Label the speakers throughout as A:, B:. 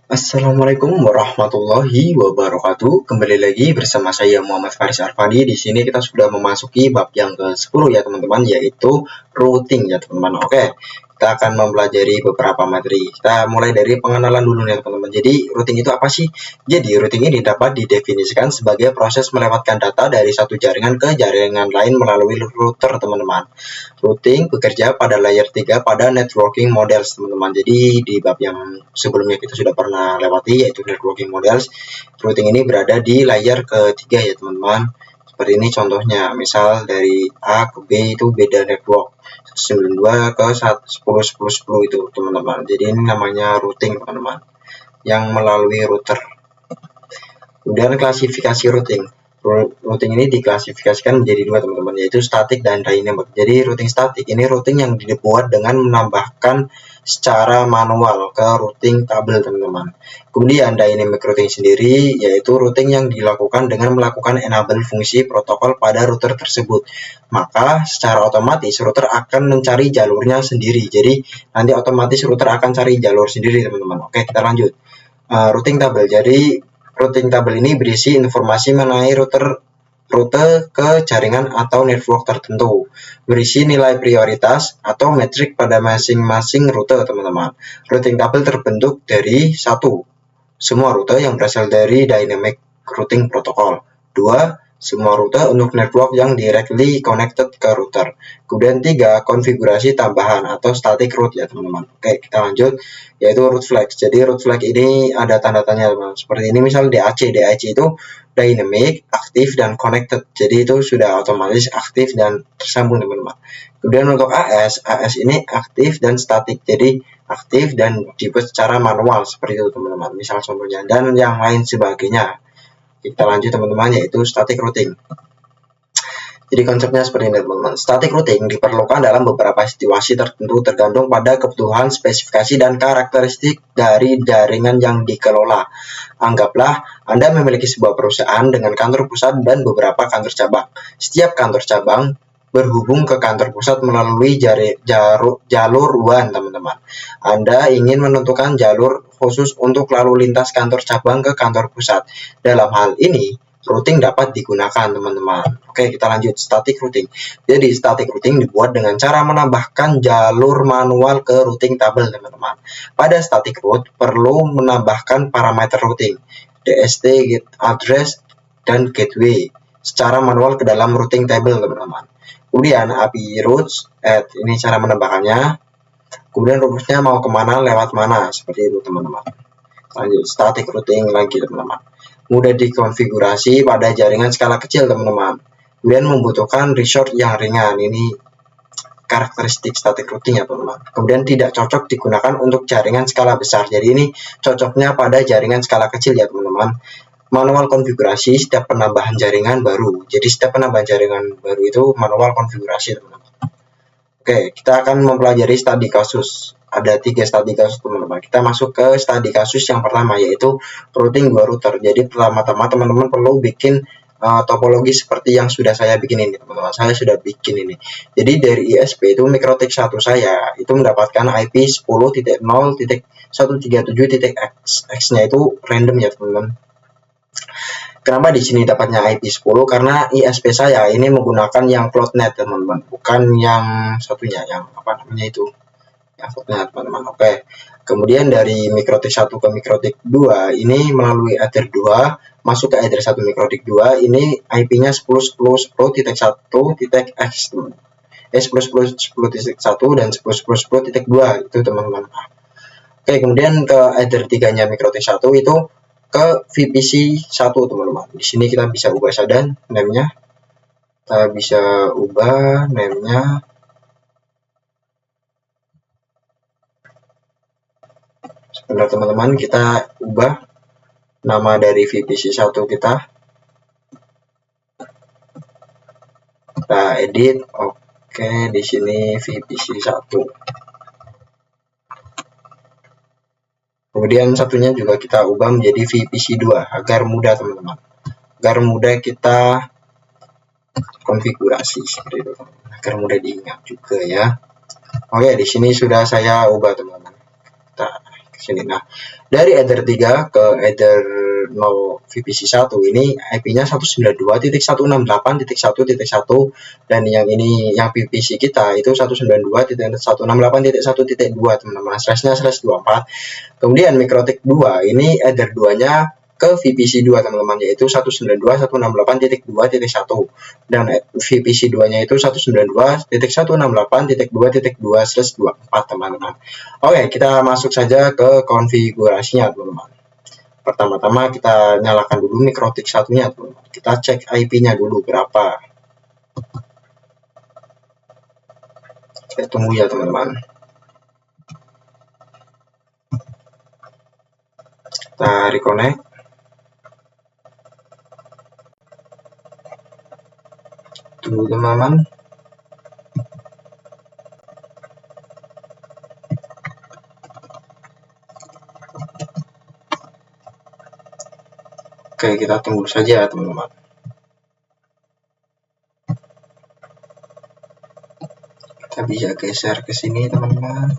A: Assalamualaikum warahmatullahi wabarakatuh. Kembali lagi bersama saya Muhammad Faris Arfadi. Di sini kita sudah memasuki bab yang ke-10 ya teman-teman, yaitu routing ya teman-teman. Oke, kita akan mempelajari beberapa materi. Kita mulai dari pengenalan dulu ya teman-teman. Jadi routing itu apa sih? Jadi routing ini dapat didefinisikan sebagai proses melewatkan data dari satu jaringan ke jaringan lain melalui router teman-teman. Routing bekerja pada layer 3 pada networking models teman-teman. Jadi di bab yang sebelumnya kita sudah pernah lewati, yaitu networking models. Routing ini berada di layer ketiga ya teman-teman. Seperti ini contohnya, misal dari A ke B itu beda network, 92 ke 10 itu teman-teman. Jadi ini namanya routing teman-teman, yang melalui router. Kemudian klasifikasi routing. Routing ini diklasifikasikan menjadi dua teman-teman, yaitu static dan dynamic. Jadi routing static ini routing yang dibuat dengan menambahkan secara manual ke routing tabel teman-teman. Kemudian dynamic routing sendiri yaitu routing yang dilakukan dengan melakukan enable fungsi protokol pada router tersebut. Maka secara otomatis router akan mencari jalurnya sendiri. Jadi nanti otomatis router akan cari jalur sendiri teman-teman. Oke, kita lanjut. Routing tabel. Jadi routing tabel ini berisi informasi mengenai rute ke jaringan atau network tertentu, berisi nilai prioritas atau metrik pada masing-masing rute teman-teman. Routing tabel terbentuk dari 1. Semua rute yang berasal dari dynamic routing protocol. 2. Semua rute untuk network yang directly connected ke router. Kemudian 3. Konfigurasi tambahan atau static route ya teman-teman. Oke, kita lanjut, yaitu route flags. Jadi route flag ini ada tanda-tanya teman-teman. Seperti ini misal DAC. DAC itu dynamic, aktif, dan connected. Jadi itu sudah otomatis aktif dan tersambung teman-teman. Kemudian untuk AS ini aktif dan static. Jadi aktif dan dibuat secara manual seperti itu teman-teman. Misal contohnya dan yang lain sebagainya. Kita lanjut teman-teman, yaitu static routing. Jadi konsepnya seperti ini teman-teman. Static routing diperlukan dalam beberapa situasi tertentu tergantung pada kebutuhan, spesifikasi, dan karakteristik dari jaringan yang dikelola. Anggaplah Anda memiliki sebuah perusahaan dengan kantor pusat dan beberapa kantor cabang. Setiap kantor cabang berhubung ke kantor pusat melalui jalur WAN teman-teman. Anda ingin menentukan jalur khusus untuk lalu lintas kantor cabang ke kantor pusat. Dalam hal ini, routing dapat digunakan teman-teman. Oke, kita lanjut. Static routing. Jadi static routing dibuat dengan cara menambahkan jalur manual ke routing tabel teman-teman. Pada static route perlu menambahkan parameter routing, DST, get address, dan gateway secara manual ke dalam routing table teman-teman. Kemudian API routes, add, ini cara menambahkannya. Kemudian rumusnya mau kemana, lewat mana, seperti itu teman-teman. Lanjut, static routing lagi teman-teman. Mudah dikonfigurasi pada jaringan skala kecil teman-teman. Kemudian membutuhkan resource yang ringan. Ini karakteristik static routing ya teman-teman. Kemudian tidak cocok digunakan untuk jaringan skala besar. Jadi ini cocoknya pada jaringan skala kecil ya teman-teman. Manual konfigurasi setiap penambahan jaringan baru. Jadi setiap penambahan jaringan baru itu manual konfigurasi teman-teman. Oke, kita akan mempelajari studi kasus. Ada 3 studi kasus teman-teman. Kita masuk ke studi kasus yang pertama, yaitu routing 2 router. Jadi pertama-tama teman-teman perlu bikin topologi seperti yang sudah saya bikin ini teman-teman. Saya sudah bikin ini. Jadi dari ISP itu mikrotik 1 saya itu mendapatkan IP 10.0.137.x. X-nya itu random ya teman-teman. Kenapa di sini dapatnya IP10? Karena ISP saya ini menggunakan yang floatnet teman-teman, bukan yang satunya, yang apa namanya itu, yang floatnet teman-teman. Oke. Kemudian dari mikrotik 1 ke mikrotik 2 ini melalui Ether 2 masuk ke Ether 1 mikrotik 2 ini IP-nya 10.10.10.1.x teman. 10.10.10.1 dan 10.10.10.2 itu teman-teman. Oke, kemudian ke Ether 3-nya mikrotik 1 itu ke VPC 1 teman-teman. Di sini kita bisa ubah saja name-nya. Kita bisa ubah name-nya. Sebentar teman-teman, kita ubah nama dari VPC 1 kita. Kita edit. Oke, di sini VPC 1. Kemudian satunya juga kita ubah menjadi VPC 2 agar mudah teman-teman. agar mudah kita konfigurasi seperti itu, agar mudah diingat juga ya. Oke, di sini sudah saya ubah teman-teman. Kita ke sini. Nah, dari Ether 3 ke Ether 0 VPC 1 ini IP-nya 192.168.1.1 dan yang ini yang VPC kita itu 192.168.1.2 teman-teman. Slashnya /24. Kemudian Mikrotik 2 ini Ether 2-nya ke VPC 2 teman-teman, yaitu 192.168.2.1 dan VPC 2-nya itu 192.168.2.2/24 teman-teman. Oke, kita masuk saja ke konfigurasinya teman-teman. Pertama-tama kita nyalakan dulu Mikrotik 1-nya teman-teman. Kita cek IP-nya dulu berapa. Kita tunggu ya teman-teman. Kita reconnect. Tunggu teman-teman. Oke, kita tunggu saja teman-teman. Kita bisa geser ke sini teman-teman.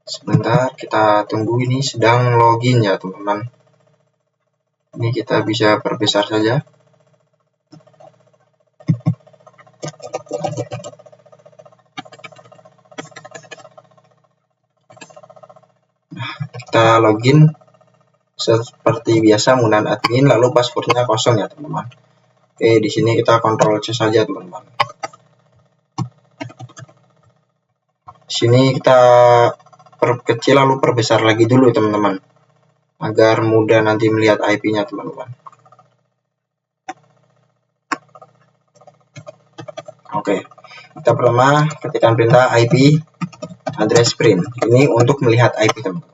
A: Sebentar, kita tunggu, ini sedang login ya teman-teman. Ini kita bisa perbesar saja. Kita login seperti biasa menggunakan admin, lalu passwordnya kosong ya teman-teman. Oke, di sini kita Ctrl C saja teman-teman. Di sini kita perkecil lalu perbesar lagi dulu teman-teman, agar mudah nanti melihat IP-nya teman-teman. Oke, kita pertama ketikkan perintah IP address print. Ini untuk melihat IP teman-teman.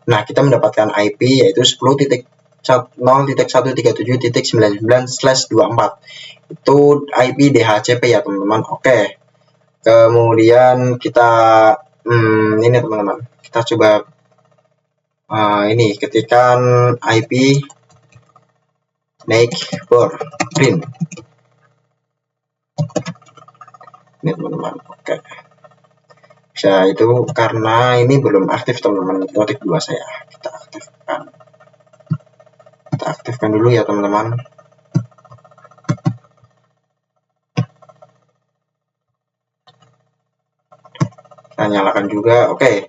A: Nah, kita mendapatkan IP yaitu 10.0.137.99/24. Itu IP DHCP ya teman-teman. Oke. Kemudian kita ini teman-teman. Kita coba ini ketikkan IP neighbor print. Ini teman-teman. Oke. Bisa itu karena ini belum aktif teman-teman, Mikrotik 2 saya. Kita aktifkan dulu ya teman-teman. Kita nyalakan juga. Oke.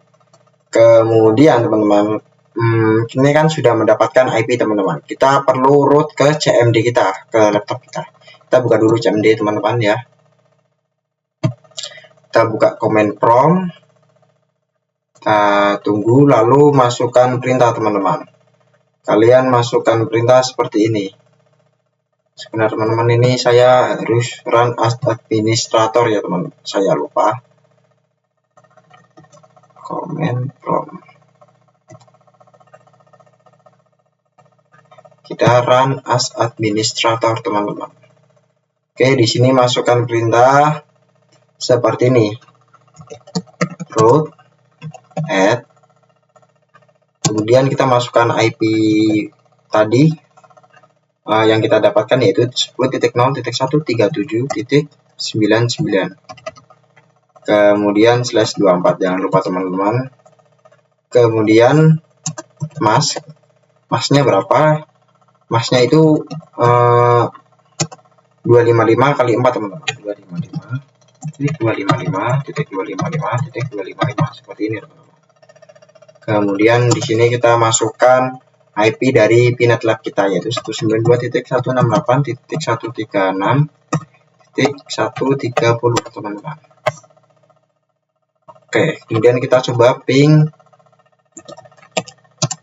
A: Kemudian teman-teman, ini kan sudah mendapatkan IP teman-teman. Kita perlu root ke CMD kita, ke laptop kita. Kita buka dulu CMD teman-teman ya. Kita buka command prompt, kita tunggu, lalu masukkan perintah teman-teman. Kalian masukkan perintah seperti ini. Sebenarnya teman-teman, ini saya harus run as administrator ya teman, saya lupa. Command prompt, kita run as administrator teman-teman. Oke, di sini masukkan perintah seperti ini, root add, kemudian kita masukkan IP tadi yang kita dapatkan yaitu 10.0.137.99, kemudian /24, jangan lupa teman-teman. Kemudian masknya berapa? Masknya itu 255 kali 4 teman-teman, 255.255.255 seperti ini teman-teman. Kemudian di sini kita masukkan IP dari Pinet Lab kita yaitu 192.168.136.130 teman-teman. Oke, kemudian kita coba ping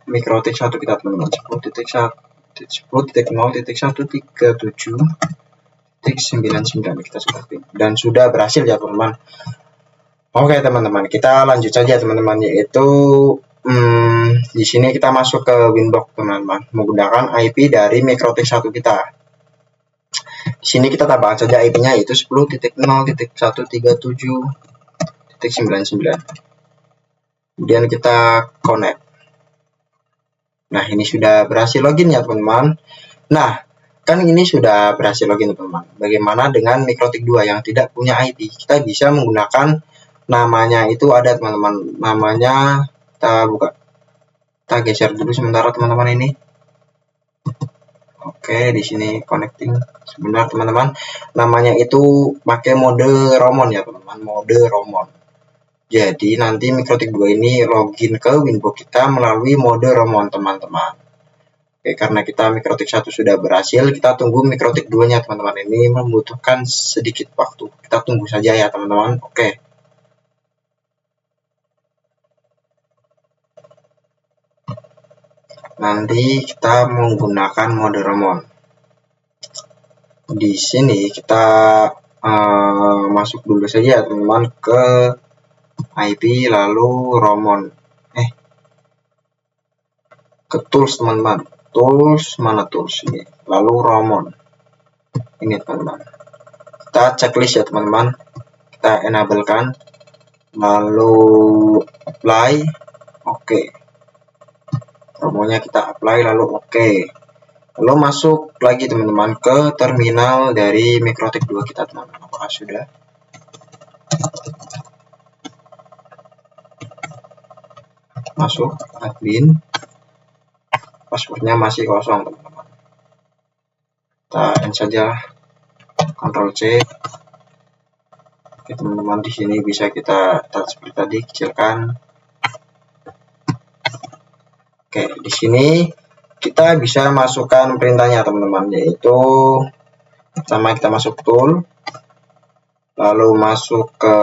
A: Mikrotik 1 kita teman-teman, 10.0.137.99 kita coba ping dan sudah berhasil ya teman-teman. Oke teman-teman, kita lanjut saja teman-teman, yaitu di sini kita masuk ke Winbox teman-teman, menggunakan IP dari Mikrotik 1 kita. Di sini kita tambahkan saja IP-nya yaitu 10.0.137.99. Kemudian kita connect. Nah, ini sudah berhasil login ya teman-teman. Nah, kan ini sudah berhasil login teman-teman. Bagaimana dengan Mikrotik 2 yang tidak punya IP? Kita bisa menggunakan namanya itu ada teman-teman. Namanya kita buka. Kita geser dulu sementara teman-teman ini. Oke, di sini connecting. Sebentar teman-teman. Namanya itu pakai mode Romon ya teman-teman. Mode Romon. Jadi nanti Mikrotik 2 ini login ke Winbox kita melalui mode Romon teman-teman. Oke, karena kita Mikrotik 1 sudah berhasil, kita tunggu Mikrotik 2-nya teman-teman. Ini membutuhkan sedikit waktu. Kita tunggu saja ya teman-teman. Oke. Nanti kita menggunakan mode Romon. Di sini kita masuk dulu saja teman-teman ke IP lalu Romon. Ke tools teman-teman. Tools mana tools ini? Lalu Romon. Ini teman-teman. Kita checklist ya teman-teman. Kita enablekan. Lalu apply. Oke. Romonnya kita apply lalu oke. Lalu masuk lagi teman-teman ke terminal dari Mikrotik 2 kita teman-teman. Apakah sudah? Masuk admin. Passwordnya masih kosong teman-teman. Kita end saja. Ctrl C. Oke teman-teman, di sini bisa kita seperti tadi kecilkan. Oke, di sini kita bisa masukkan perintahnya teman-teman, yaitu pertama kita masuk tool, lalu masuk ke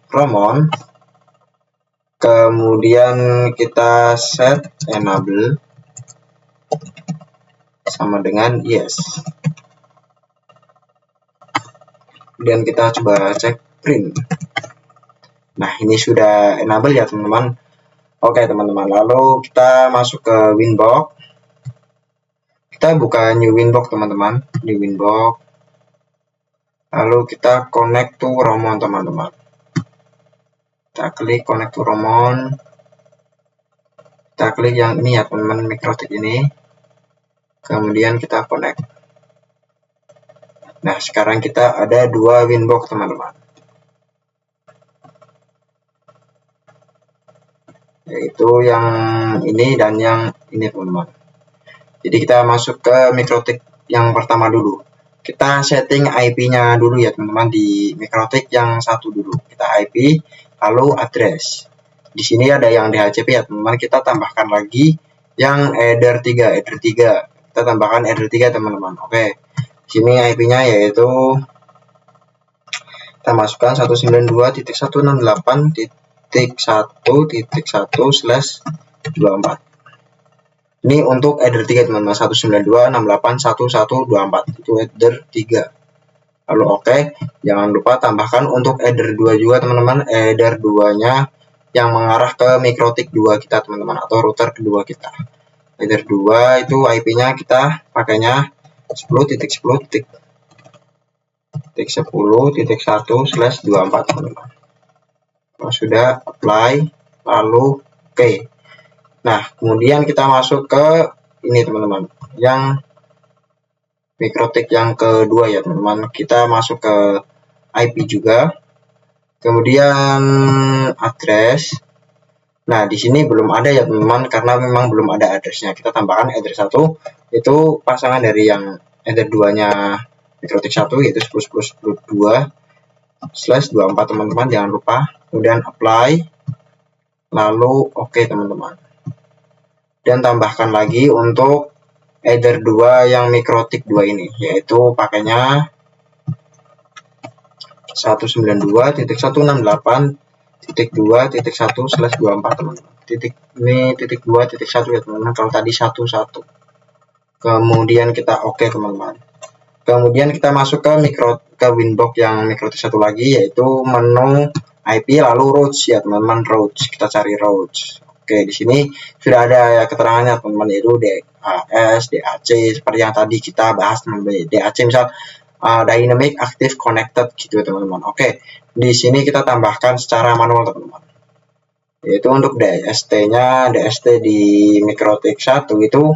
A: Romon, kemudian kita set enable sama dengan yes. Kemudian kita coba cek print. Nah, ini sudah enable ya teman-teman. Oke teman-teman, lalu kita masuk ke Winbox. Kita buka new Winbox teman-teman, di Winbox. Lalu kita connect to Romon teman-teman. Kita klik connect to Romon. Kita klik yang ini ya teman-teman, Mikrotik ini. Kemudian kita connect. Nah, sekarang kita ada dua Winbox teman-teman. Yaitu yang ini dan yang ini teman-teman. Jadi kita masuk ke Mikrotik yang pertama dulu. Kita setting IP-nya dulu ya teman-teman, di Mikrotik yang satu dulu. Kita IP lalu address. Di sini ada yang DHCP ya teman-teman. Kita tambahkan lagi yang header 3. Kita tambahkan header 3 teman-teman. Oke. Di sini IP-nya yaitu kita masukkan 192.168.1.1/24. Ini untuk header 3 teman-teman, 192.168.1.1/24 itu header 3. Lalu oke, jangan lupa tambahkan untuk header 2 juga teman-teman, header 2-nya yang mengarah ke Mikrotik 2 kita teman-teman, atau router kedua kita. Header 2 itu IP-nya kita pakainya 10.10.10.1/24 teman-teman. Kalau sudah apply lalu oke. Nah, kemudian kita masuk ke ini teman-teman, yang Mikrotik yang kedua ya teman-teman. Kita masuk ke IP juga, kemudian address. Nah, di sini belum ada ya teman-teman, karena memang belum ada addressnya. Kita tambahkan header 1, itu pasangan dari yang header 2-nya Mikrotik 1, yaitu 10.10.10.2/24 teman-teman, jangan lupa. Kemudian apply, lalu oke teman-teman. Dan tambahkan lagi untuk header 2 yang Mikrotik 2 ini, yaitu pakainya 192.168.2.1/24 teman-teman. Ini titik 2.1 ya teman-teman, kalau tadi 11. Kemudian kita oke teman-teman. Kemudian kita masuk ke Winbox yang Mikrotik 1 lagi, yaitu menu IP lalu routes ya teman-teman, routes. Kita cari routes. Oke, di sini sudah ada ya keterangannya teman-teman, yaitu DAS, DAC, seperti yang tadi kita bahas teman-teman. DAC misal Dynamic Active Connected gitu teman-teman. Oke, di sini kita tambahkan secara manual teman-teman. Yaitu untuk DST-nya, DST di Mikrotik 1 itu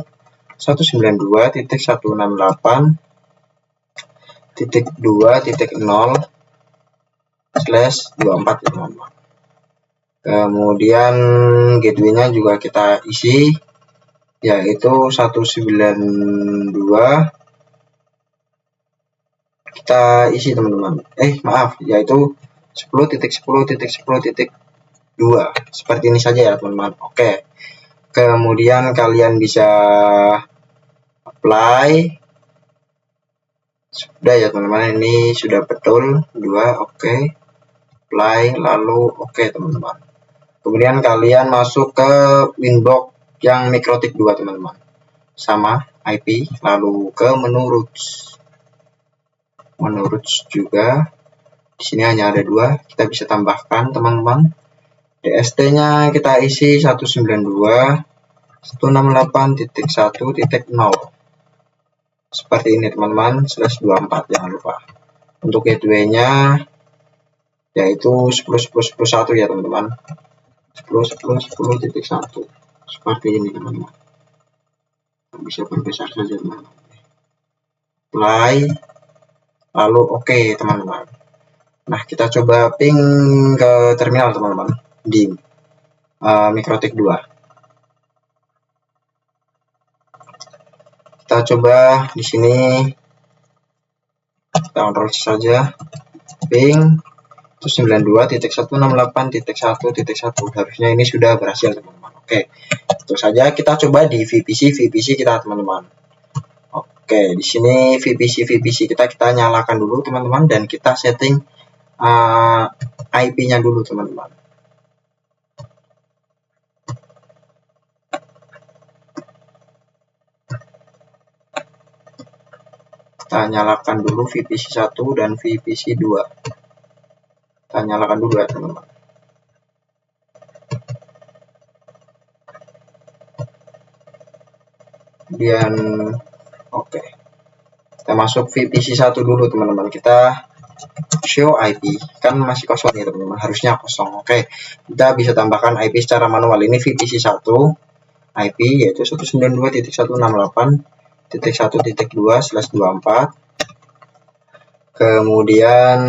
A: 192.168.2.0/24 ya teman-teman. Kemudian gateway-nya juga kita isi, yaitu 192 kita isi teman-teman. Maaf, yaitu 10.10.10.2 seperti ini saja ya teman-teman. Oke. Kemudian kalian bisa apply. Sudah ya teman-teman, ini sudah betul 2. Oke. Apply lalu oke teman-teman. Kemudian kalian masuk ke winbox yang MikroTik 2 teman-teman. Sama IP lalu ke menu routes. Routes juga di sini hanya ada 2, kita bisa tambahkan teman-teman. DST-nya kita isi 192.168.1.0 seperti ini teman-teman, /24 jangan lupa. Untuk gateway-nya yaitu 10.10.10.1 ya teman-teman, 10.10.10.1 seperti ini teman-teman. Bisa perbesar saja teman-teman. Apply lalu oke teman-teman. Nah, kita coba ping ke terminal teman-teman di MikroTik 2. Kita coba di sini, kita kontrol saja, ping 92.168.1.1. harusnya ini sudah berhasil teman-teman. Oke, itu saja. Kita coba di VPC kita teman-teman. Oke, di sini VPC kita nyalakan dulu teman-teman, dan kita setting IP-nya dulu teman-teman. Kita nyalakan dulu VPC 1 dan VPC 2. Kita nyalakan dulu ya teman-teman. Kemudian oke. Kita masuk VPC 1 dulu teman-teman. Kita show IP, kan masih kosong ya teman-teman, harusnya kosong. Oke, kita bisa tambahkan IP secara manual. Ini VPC 1 IP yaitu 192.168.1.2/24. kemudian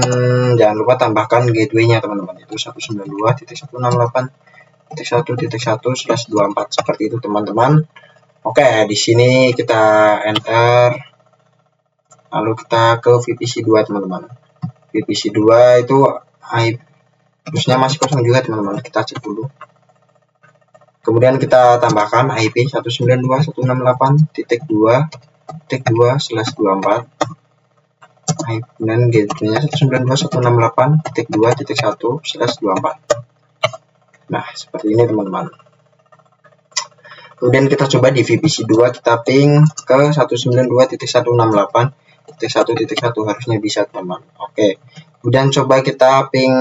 A: jangan lupa tambahkan gateway-nya teman-teman, itu 192.168.1.1/24 seperti itu teman-teman. Oke, di sini kita enter, lalu kita ke VPC 2 teman-teman. VPC 2 itu harusnya masih kosong juga teman-teman, kita cek dulu. Kemudian kita tambahkan IP 192.168.2.2/24. Dan gateway-nya 192.168.2.1/24. Nah, seperti ini teman-teman. Kemudian kita coba di VPC 2, kita ping ke 192.168.1.1 harusnya bisa teman-teman. Oke. Kemudian coba kita ping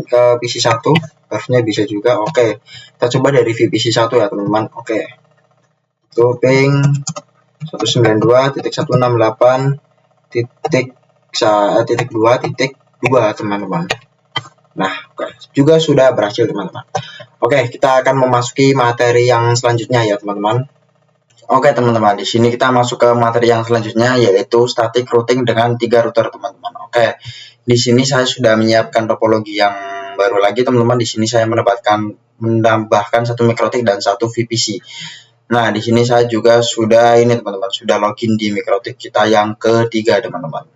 A: ke PC 1, harusnya bisa juga. Oke. Kita coba dari VPC 1 ya teman-teman. Oke. Itu ping 192.168.2.2 teman-teman. Nah, juga sudah berhasil teman-teman. Oke, kita akan memasuki materi yang selanjutnya ya teman-teman. Oke teman-teman, di sini kita masuk ke materi yang selanjutnya, yaitu static routing dengan 3 router teman-teman. Oke, di sini saya sudah menyiapkan topologi yang baru lagi teman-teman. Di sini saya menambahkan 1 MikroTik dan 1 VPC. Nah, di sini saya juga sudah teman-teman, sudah login di MikroTik kita yang ketiga teman-teman.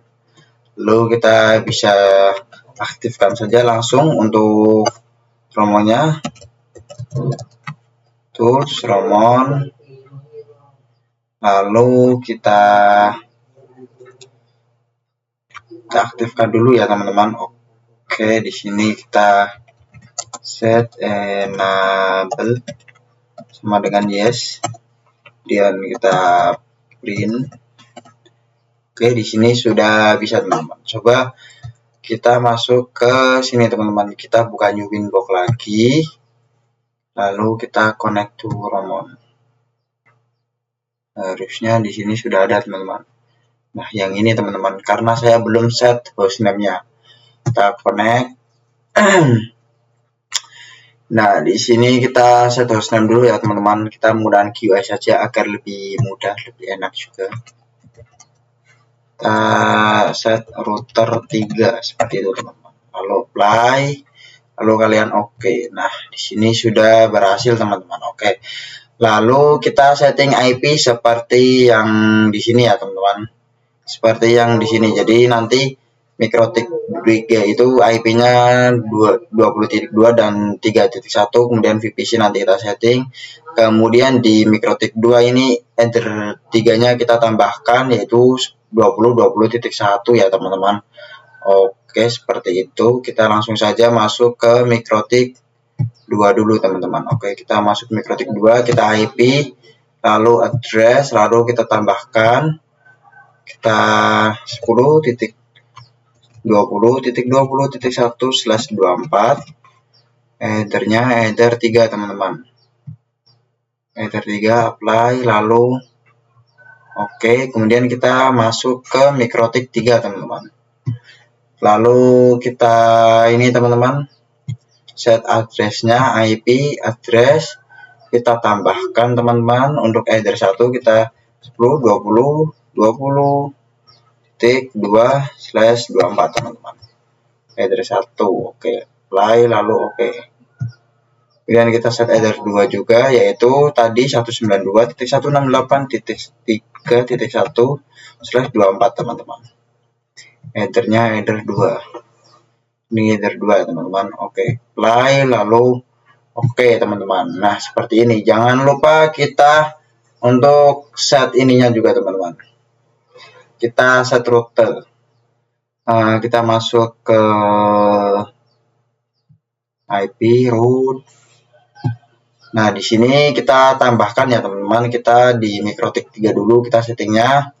A: Lalu kita bisa aktifkan saja langsung untuk romonya. Tools, romon. Lalu kita aktifkan dulu ya teman-teman. Oke, di sini kita set enable sama dengan yes. Dan kita print. Oke, di sini sudah bisa teman-teman. Coba kita masuk ke sini teman-teman. Kita buka new winbox lagi. Lalu kita connect to romon. Harusnya di sini sudah ada teman-teman. Nah, yang ini teman-teman, karena saya belum set hostname-nya. Kita connect. Nah, di sini kita set hostname dulu ya teman-teman. Kita menggunakan GUI saja agar lebih mudah, lebih enak juga. Kita set router 3 seperti itu teman-teman. Lalu apply, lalu kalian oke. Nah, di sini sudah berhasil teman-teman. Oke. Lalu kita setting IP seperti yang di sini ya teman-teman. Seperti yang di sini. Jadi nanti Mikrotik 3 itu IP-nya 20.2 dan 3.1, kemudian VPC nanti kita setting. Kemudian di Mikrotik 2 ini header 3-nya kita tambahkan yaitu 20.20.1 ya teman-teman. Oke, seperti itu. Kita langsung saja masuk ke Mikrotik 2 dulu teman-teman. Oke, kita masuk Mikrotik 2, kita IP, lalu address, lalu kita tambahkan kita 10.20.20.1/24, headernya header 3 teman-teman. Header 3 apply, lalu oke, kemudian kita masuk ke Mikrotik 3 teman-teman. Lalu kita ini teman-teman set addressnya IP address, kita tambahkan teman-teman. Untuk header 1 kita 10.20.20.2/24 teman-teman. Header 1 oke, apply, lalu oke. Kemudian kita set header 2 juga, yaitu tadi 192.168.3.1/24 teman-teman. Headernya header 2. Ini header 2 teman-teman. Oke, apply, lalu oke teman-teman. Nah, seperti ini. Jangan lupa kita untuk set ininya juga teman-teman. Kita set rute. Kita masuk ke IP route. Nah, di sini kita tambahkan ya teman-teman. Kita di Mikrotik 3 dulu kita settingnya.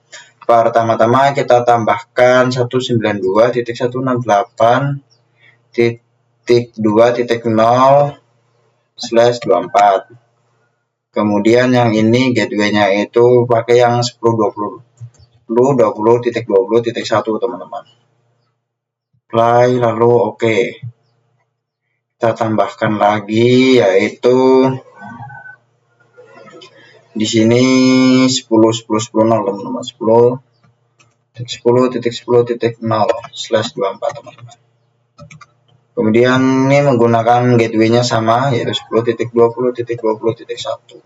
A: Pertama-tama kita tambahkan 192.168.2.0/24. Kemudian yang ini gateway-nya itu pakai yang 10.20.20.1 teman-teman. Apply, lalu oke. Kita tambahkan lagi yaitu di sini 10.10.10.0 teman-teman. 10.10.10.0/24 teman-teman. Kemudian ini menggunakan gateway-nya sama yaitu 10.20.20.1.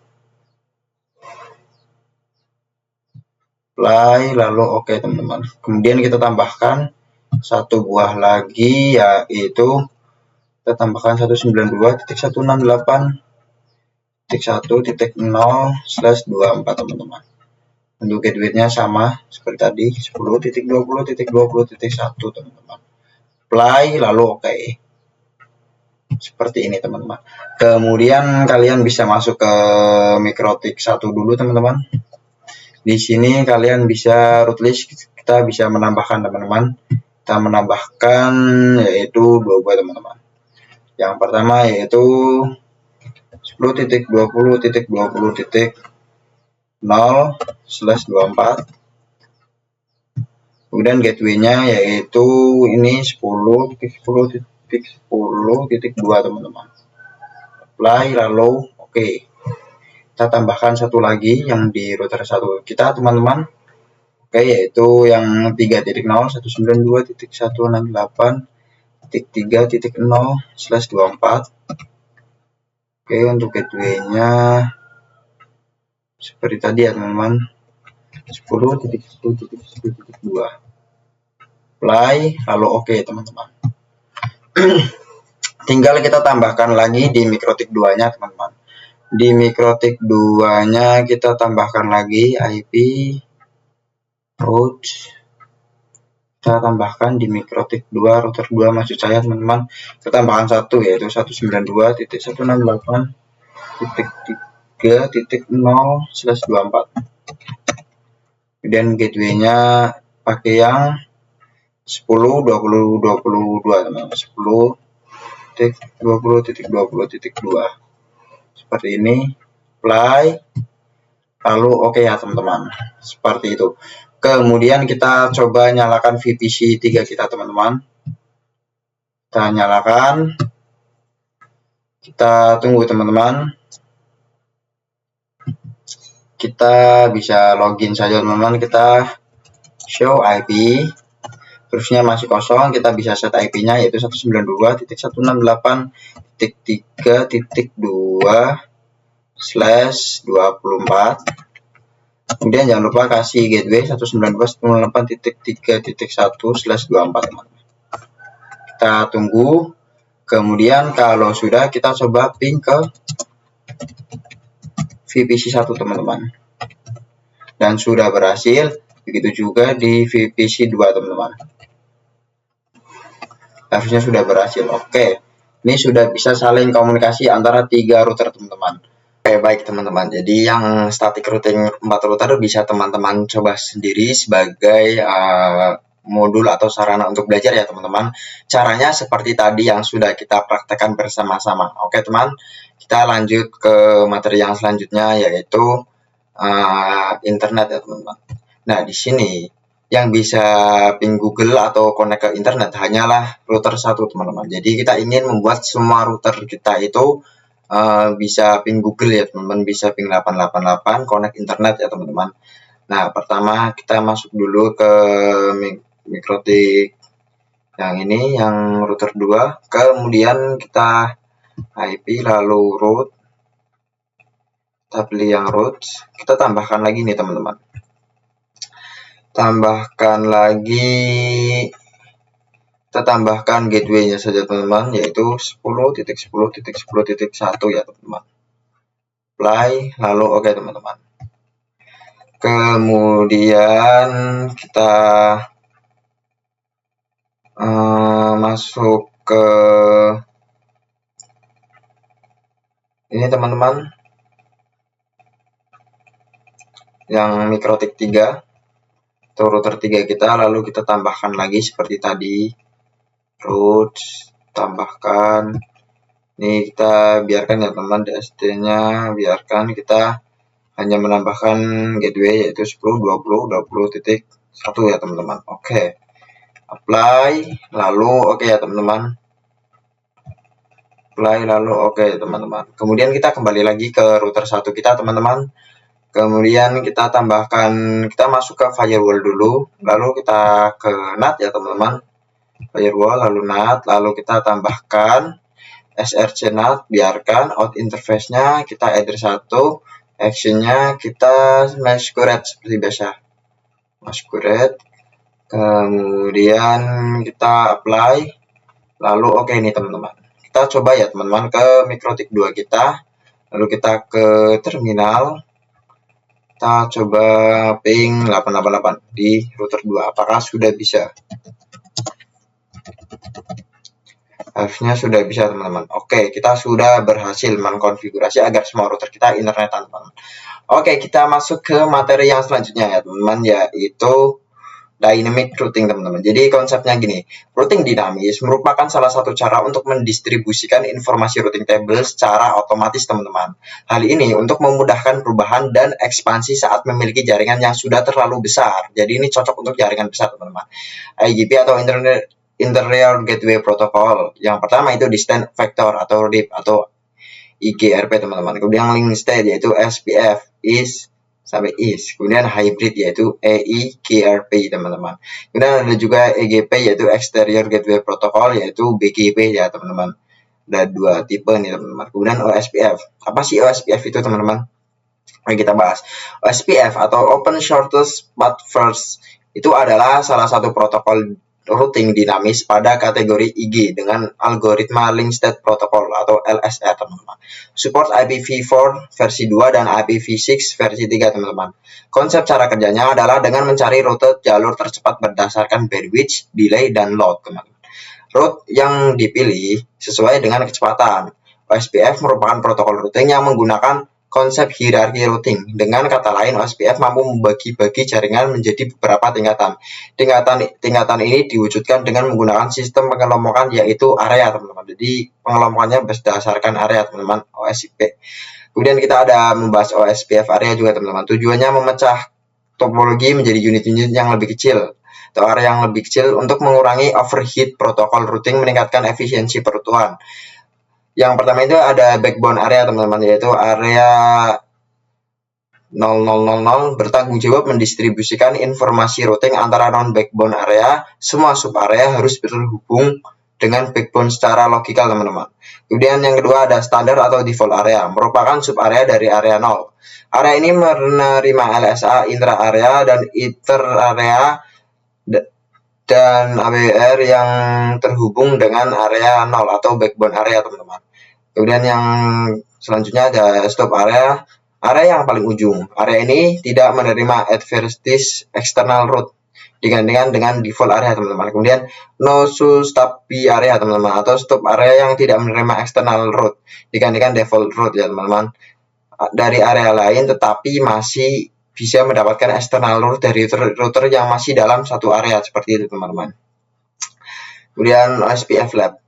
A: Apply, lalu oke teman-teman. Kemudian kita tambahkan satu buah lagi yaitu kita tambahkan 192.168.1.0/24 teman-teman. Untuk gateway-nya sama seperti tadi 10.20.20.1 teman-teman. Apply, lalu oke. Seperti ini teman-teman. Kemudian kalian bisa masuk ke Mikrotik 1 dulu teman-teman. Di sini kalian bisa root list, kita bisa menambahkan teman-teman. Kita menambahkan yaitu 2 buah teman-teman. Yang pertama yaitu 10.20.20.0/24. Kemudian gateway-nya yaitu ini 10.10.10.2 teman-teman. Apply, lalu oke. Kita tambahkan satu lagi yang di router 1 kita teman-teman. Oke, yaitu yang 3.0.192.168.3.0/24. Oke, untuk gateway-nya seperti tadi ya teman-teman. 10.10.10.2. Apply, lalu oke teman-teman. Tinggal kita tambahkan lagi di Mikrotik 2-nya teman-teman. Di Mikrotik 2-nya kita tambahkan lagi IP route. Kita tambahkan di Mikrotik 2 router 2 maksud saya teman-teman. Kita tambahkan satu yaitu 192.168.3.0/24. Kemudian gateway-nya pakai yang 10.20.22 teman-teman. 10.20.20.2 seperti ini. Apply, lalu oke ya teman-teman. Seperti itu. Kemudian kita coba nyalakan VPC 3 kita teman-teman. Kita nyalakan. Kita tunggu teman-teman. Kita bisa login saja teman-teman. Kita show IP. Terusnya masih kosong, kita bisa set IP-nya yaitu 192.168.2/24. Kemudian jangan lupa kasih gateway 192.168.3.1/24 teman-teman. Kita tunggu. Kemudian kalau sudah, kita coba ping ke VPC 1 teman-teman. Dan sudah berhasil. Begitu juga di VPC 2 teman-teman. Harusnya sudah berhasil. Oke, ini sudah bisa saling komunikasi antara 3 router teman-teman. Oke, baik teman-teman. Jadi yang static routing 4 router bisa teman-teman coba sendiri sebagai modul atau sarana untuk belajar ya teman-teman. Caranya seperti tadi yang sudah kita praktekkan bersama-sama. Oke teman, kita lanjut ke materi yang selanjutnya yaitu internet ya teman-teman. Nah, di sini yang bisa ping Google atau connect ke internet hanyalah router 1 teman-teman. Jadi kita ingin membuat semua router kita itu bisa ping Google ya teman-teman, bisa ping 888 connect internet ya teman-teman. Nah, pertama kita masuk dulu ke MikroTik yang ini, yang router 2. Kemudian kita IP lalu root. Kita pilih yang root. Kita tambahkan lagi nih teman-teman. Kita tambahkan gateway-nya saja teman-teman, yaitu 10.10.10.1 ya teman-teman. Apply, lalu oke teman-teman. Kemudian kita masuk ke ini teman-teman, yang MikroTik 3 atau router 3 kita, lalu kita tambahkan lagi seperti tadi, root, tambahkan, ini kita biarkan ya teman, DST-nya biarkan, kita hanya menambahkan gateway yaitu 10.20.20.1 ya teman-teman. Oke, apply, lalu oke ya teman-teman. Apply, lalu oke teman-teman. Kemudian kita kembali lagi ke router 1 kita teman-teman. Kemudian kita tambahkan, kita masuk ke firewall dulu, lalu kita ke NAT ya teman-teman. Firewall, lalu NAT, lalu kita tambahkan SRC NAT, biarkan out interface-nya, kita address 1, action-nya kita masquerade seperti biasa. Masquerade, kemudian kita apply, lalu oke nih teman-teman. Kita coba ya teman-teman ke MikroTik 2 kita, lalu kita ke terminal. Kita coba ping 888 di router 2. Apakah sudah bisa? Harusnya sudah bisa teman-teman. Oke, kita sudah berhasil mengkonfigurasi agar semua router kita internetan teman-teman. Oke, kita masuk ke materi yang selanjutnya ya teman-teman, yaitu dynamic routing teman-teman. Jadi konsepnya gini, routing dinamis merupakan salah satu cara untuk mendistribusikan informasi routing table secara otomatis teman-teman. Hal ini untuk memudahkan perubahan dan ekspansi saat memiliki jaringan yang sudah terlalu besar. Jadi ini cocok untuk jaringan besar teman-teman. IGP atau Interior Gateway Protocol. Yang pertama itu Distant Vector atau RIP atau IGRP teman-teman. Kemudian link state yaitu SPF, is sampai is. Kemudian hybrid yaitu EIGRP teman-teman. Kemudian ada juga EGP yaitu Exterior Gateway Protocol yaitu BGP ya teman-teman. Ada 2 tipe nih teman-teman. Kemudian OSPF. Apa sih OSPF itu teman-teman? Mari kita bahas. OSPF atau Open Shortest Path First itu adalah salah satu protokol routing dinamis pada kategori IG dengan algoritma Link State Protocol atau LSR teman-teman. Support IPv4 versi 2 dan IPv6 versi 3 teman-teman. Konsep cara kerjanya adalah dengan mencari rute jalur tercepat berdasarkan bandwidth, delay, dan load teman-teman. Route yang dipilih sesuai dengan kecepatan. OSPF merupakan protokol routing yang menggunakan konsep hierarki routing. Dengan kata lain, OSPF mampu membagi-bagi jaringan menjadi beberapa tingkatan. Tingkatan ini diwujudkan dengan menggunakan sistem pengelompokan yaitu area, teman-teman. Jadi pengelompokannya berdasarkan area, teman-teman, OSIP. Kemudian kita ada membahas OSPF area juga, teman-teman. Tujuannya memecah topologi menjadi unit-unit yang lebih kecil atau area yang lebih kecil untuk mengurangi overheat protokol routing, meningkatkan efisiensi perutuhan. Yang pertama itu ada backbone area teman-teman, yaitu area 0000 bertanggung jawab mendistribusikan informasi routing antara non-backbone area. Semua sub-area harus terhubung dengan backbone secara logikal, teman-teman. Kemudian yang kedua ada standar atau default area, merupakan sub-area dari area 0. Area ini menerima LSA intra-area dan inter-area dan ABR yang terhubung dengan area 0 atau backbone area, teman-teman. Kemudian yang selanjutnya ada stop area, area yang paling ujung. Area ini tidak menerima adverse external route digantikan dengan default area, teman-teman. Kemudian no stop area, teman-teman, atau stop area yang tidak menerima external route digantikan default route ya, teman-teman, dari area lain tetapi masih bisa mendapatkan external route dari router yang masih dalam satu area, seperti itu, teman-teman. Kemudian SPF lab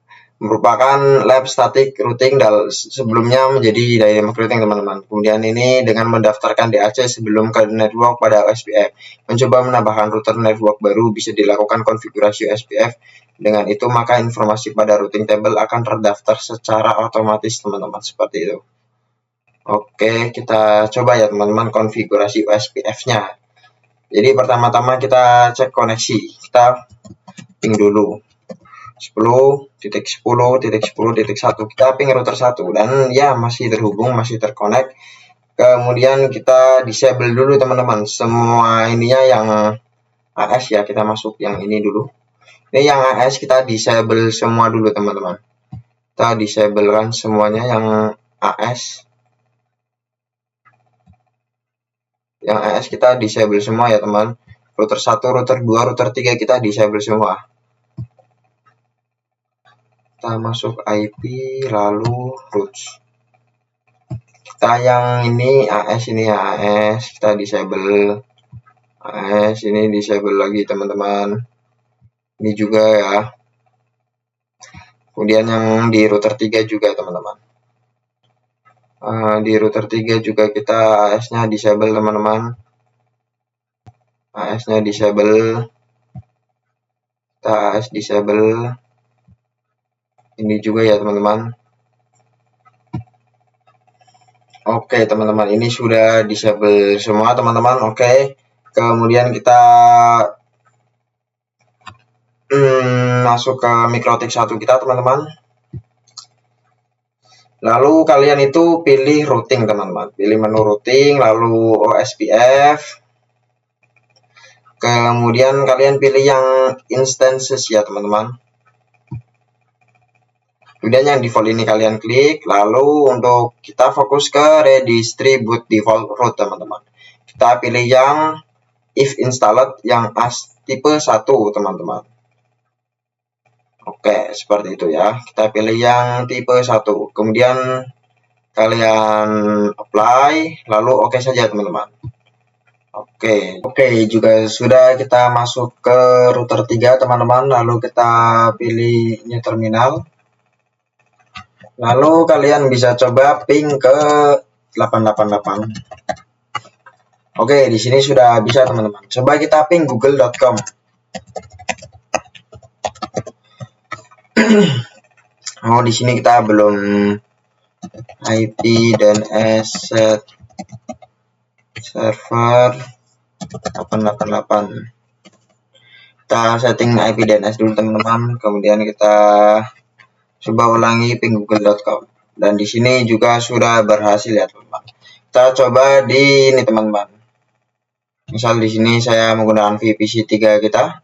A: merupakan lab static routing sebelumnya menjadi dynamic routing, teman-teman. Kemudian ini dengan mendaftarkan DAC sebelum ke network pada OSPF. Mencoba menambahkan router network baru bisa dilakukan konfigurasi OSPF. Dengan itu maka informasi pada routing table akan terdaftar secara otomatis, teman-teman, seperti itu. Oke, kita coba ya, teman-teman, konfigurasi OSPF-nya. Jadi pertama-tama kita cek koneksi. Kita ping dulu 10.10.10.1, kita ping router 1 dan ya masih terhubung, masih terkonek. Kemudian kita disable dulu, teman-teman, semua ininya yang AS ya, kita masuk yang ini dulu. Ini yang AS kita disable semua dulu, teman-teman. Kita disablekan semuanya yang AS. Yang AS kita disable semua ya, teman. Router 1, router 2, router 3 kita disable semua. Kita masuk IP lalu routes. Kita yang ini AS, ini ya AS, kita disable AS, ini disable lagi, teman-teman. Ini juga ya. Kemudian yang di router 3 juga, teman-teman. Di router 3 juga kita AS-nya disable, teman-teman. AS-nya disable. Kita AS disable. Ini juga ya, teman-teman. Oke, teman-teman, ini sudah disable semua, teman-teman. Oke, kemudian kita masuk ke MikroTik 1 kita, teman-teman. Lalu kalian itu pilih routing, teman-teman. Pilih menu routing, lalu OSPF. Kemudian kalian pilih yang instances ya, teman-teman. Kemudian yang default ini kalian klik, lalu untuk kita fokus ke redistribute default route, teman-teman. Kita pilih yang if installed yang AS tipe 1, teman-teman. Oke, seperti itu ya. Kita pilih yang tipe 1. Kemudian kalian apply, lalu oke saja, teman-teman. Oke, juga sudah kita masuk ke router 3, teman-teman. Lalu kita pilih new terminal. Lalu kalian bisa coba ping ke 888. Oke, di sini sudah bisa, teman-teman. Coba kita ping google.com. Oh, di sini kita belum IP dan set server 888. Kita setting IP DNS dulu, teman-teman. Kemudian kita coba ulangi ping google.com. Dan di sini juga sudah berhasil ya, teman-teman. Kita coba di ini, teman-teman. Misal di sini saya menggunakan VPC 3 kita.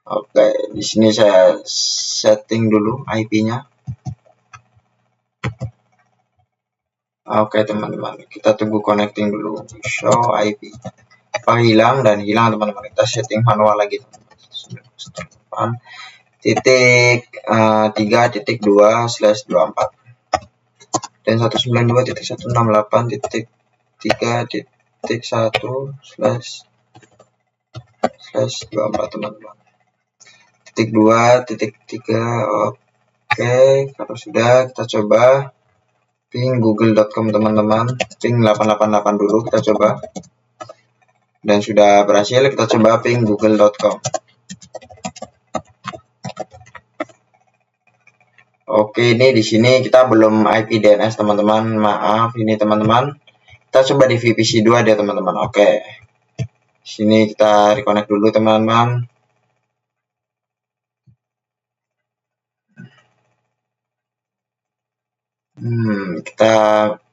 A: Oke, di sini saya setting dulu IP-nya. Oke, teman-teman, kita tunggu connecting dulu. Show IP. Apa hilang dan hilang, teman-teman. Kita setting manual lagi, teman-teman. Titik 3.2/24 dan 192.168.3.1/24, teman-teman. Titik 2.3. Oke, kalau sudah kita coba ping google.com, teman-teman. Ping 888 dulu kita coba. Dan sudah berhasil, kita coba ping google.com. Oke, ini di sini kita belum IP DNS teman-teman. Maaf ini teman-teman. Kita coba di VPC 2 dia teman-teman. Oke. Sini kita reconnect dulu teman-teman. Kita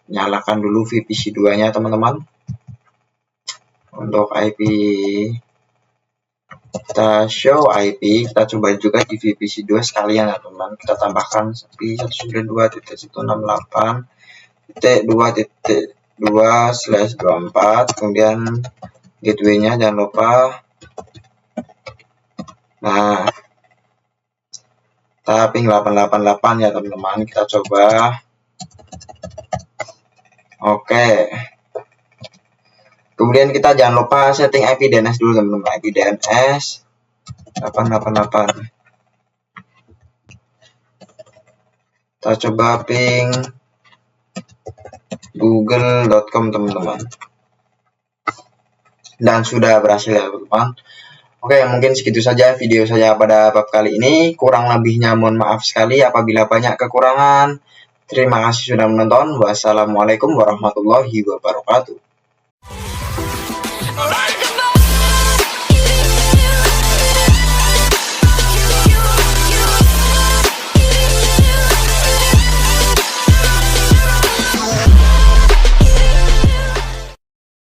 A: nyalakan dulu VPC 2-nya teman-teman. Untuk IP kita show IP, kita coba juga di VPC 2 sekalian ya teman-teman. Kita tambahkan IP 192.168.2.2/24, kemudian gateway-nya jangan lupa. Nah, ping 888 ya teman-teman, kita coba. Oke. Kemudian kita jangan lupa setting IP DNS dulu teman-teman. IP DNS 888. Kita coba ping google.com teman-teman. Dan sudah berhasil ya teman-teman. Oke, mungkin segitu saja video saya pada bab kali ini. Kurang lebihnya mohon maaf sekali apabila banyak kekurangan. Terima kasih sudah menonton. Wassalamualaikum warahmatullahi wabarakatuh.